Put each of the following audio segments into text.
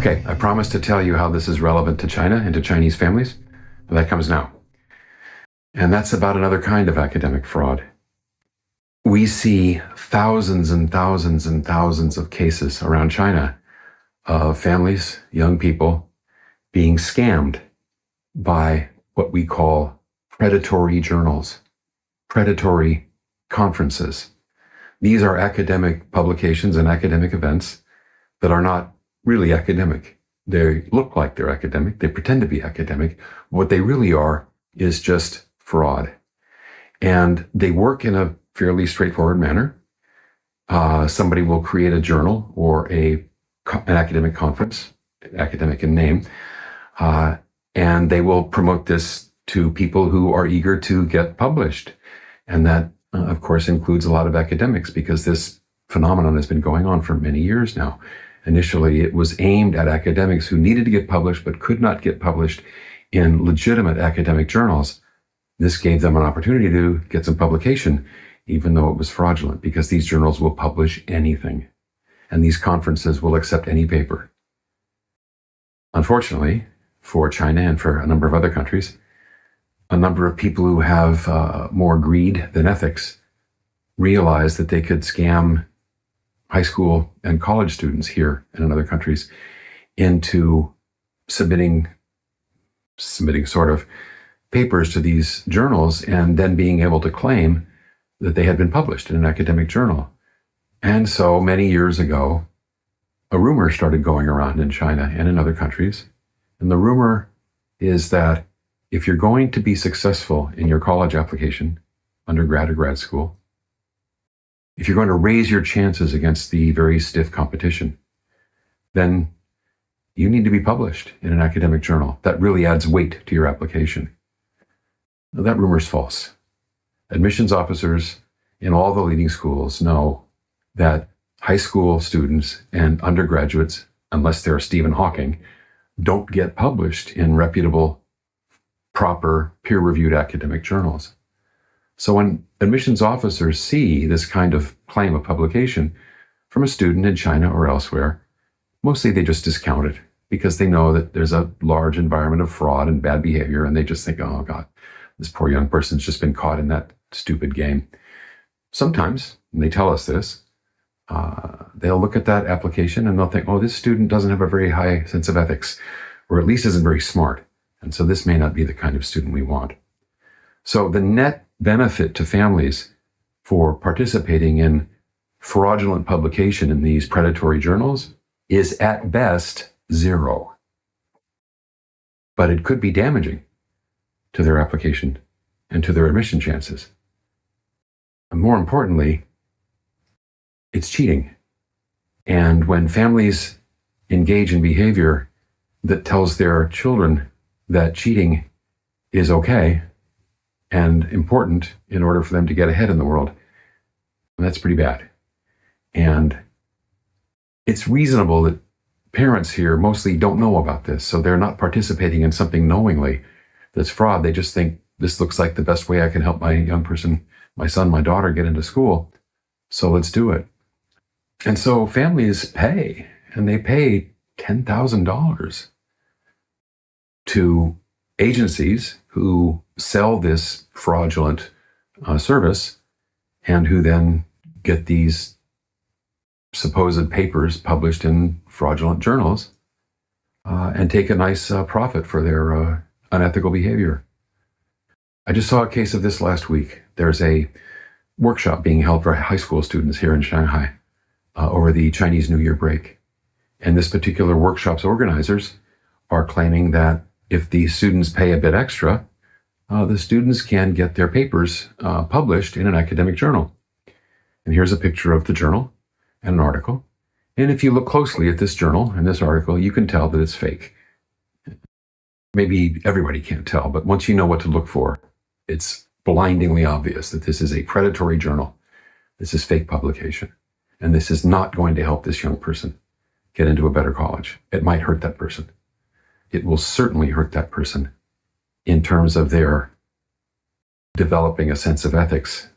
Okay, I promised to tell you how this is relevant to China and to Chinese families. Well, that comes now. And that's about another kind of academic fraud. We see thousands and thousands and thousands of cases around China of families, young people, being scammed by what we call predatory journals, predatory conferences. These are academic publications and academic events that are not really academic. They look like they're academic. They pretend to be academic. What they really are is just fraud. And they work in a fairly straightforward manner. Somebody will create a journal or an academic conference, academic in name, and they will promote this to people who are eager to get published. And that, of course, includes a lot of academics, because this phenomenon has been going on for many years now. Initially, it was aimed at academics who needed to get published but could not get published in legitimate academic journals. This gave them an opportunity to get some publication, even though it was fraudulent, because these journals will publish anything, and these conferences will accept any paper. Unfortunately, for China and for a number of other countries, a number of people who have more greed than ethics realized that they could scam high school and college students here and in other countries into submitting sort of papers to these journals, and then being able to claim that they had been published in an academic journal. And so many years ago, a rumor started going around in China and in other countries. And the rumor is that if you're going to be successful in your college application, undergrad or grad school, if you're going to raise your chances against the very stiff competition, then you need to be published in an academic journal. That really adds weight to your application. Now, that rumor is false. Admissions officers in all the leading schools know that high school students and undergraduates, unless they're Stephen Hawking, don't get published in reputable, proper, peer-reviewed academic journals. So when admissions officers see this kind of claim of publication from a student in China or elsewhere, mostly they just discount it, because they know that there's a large environment of fraud and bad behavior, and they just think, oh God, this poor young person's just been caught in that stupid game. Sometimes, and they tell us this, they'll look at that application and they'll think, oh, this student doesn't have a very high sense of ethics, or at least isn't very smart, and so this may not be the kind of student we want. So the net benefit to families for participating in fraudulent publication in these predatory journals is at best zero. But it could be damaging to their application and to their admission chances. And more importantly, it's cheating. And when families engage in behavior that tells their children that cheating is okay and important in order for them to get ahead in the world, that's pretty bad. And it's reasonable that parents here mostly don't know about this, so they're not participating in something knowingly that's fraud. They just think, this looks like the best way I can help my young person, my son, my daughter, get into school, so let's do it. And so families pay, and they pay $10,000 to agencies who sell this fraudulent service, and who then get these supposed papers published in fraudulent journals and take a nice profit for their unethical behavior. I just saw a case of this last week. There's a workshop being held for high school students here in Shanghai over the Chinese New Year break. And this particular workshop's organizers are claiming that if the students pay a bit extra, the students can get their papers published in an academic journal. And here's a picture of the journal and an article. And if you look closely at this journal and this article, you can tell that it's fake. Maybe everybody can't tell, but once you know what to look for, it's blindingly obvious that this is a predatory journal. This is fake publication. And this is not going to help this young person get into a better college. It might hurt that person. It will certainly hurt that person in terms of their developing a sense of ethics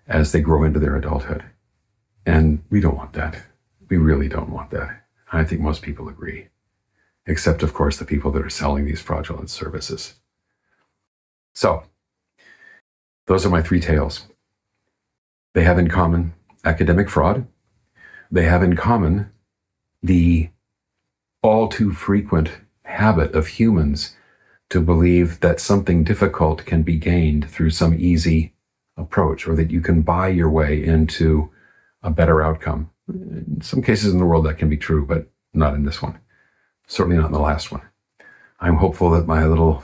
as they grow into their adulthood. And we don't want that. We really don't want that. I think most people agree. except, of course, the people that are selling these fraudulent services. So, those are my three tales. They have in common academic fraud. They have in common the all too frequent habit of humans to believe that something difficult can be gained through some easy approach, or that you can buy your way into a better outcome. In some cases in the world that can be true, but not in this one. Certainly not in the last one. I'm hopeful that my little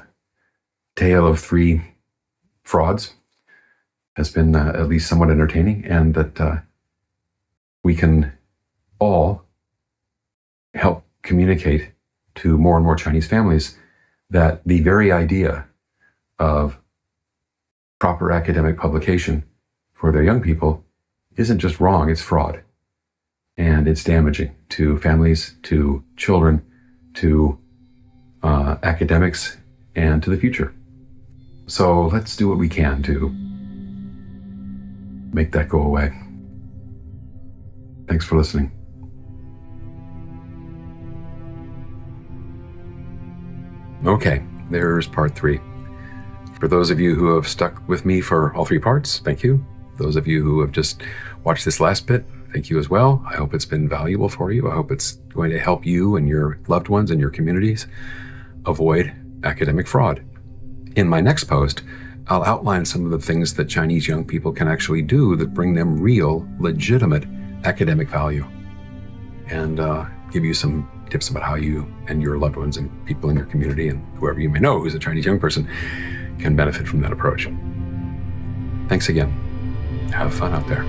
tale of three frauds has been at least somewhat entertaining, and that we can all help communicate to more and more Chinese families that the very idea of proper academic publication for their young people isn't just wrong, it's fraud. And it's damaging to families, to children, to academics, and to the future. So let's do what we can to make that go away. Thanks for listening. Okay, there's part 3. For those of you who have stuck with me for all 3 parts, thank you. Those of you who have just watched this last bit, thank you as well. I hope it's been valuable for you. I hope it's going to help you and your loved ones and your communities avoid academic fraud. In my next post, I'll outline some of the things that Chinese young people can actually do that bring them real, legitimate academic value, and give you some tips about how you and your loved ones and people in your community and whoever you may know who's a Chinese young person can benefit from that approach. Thanks again. Have fun out there.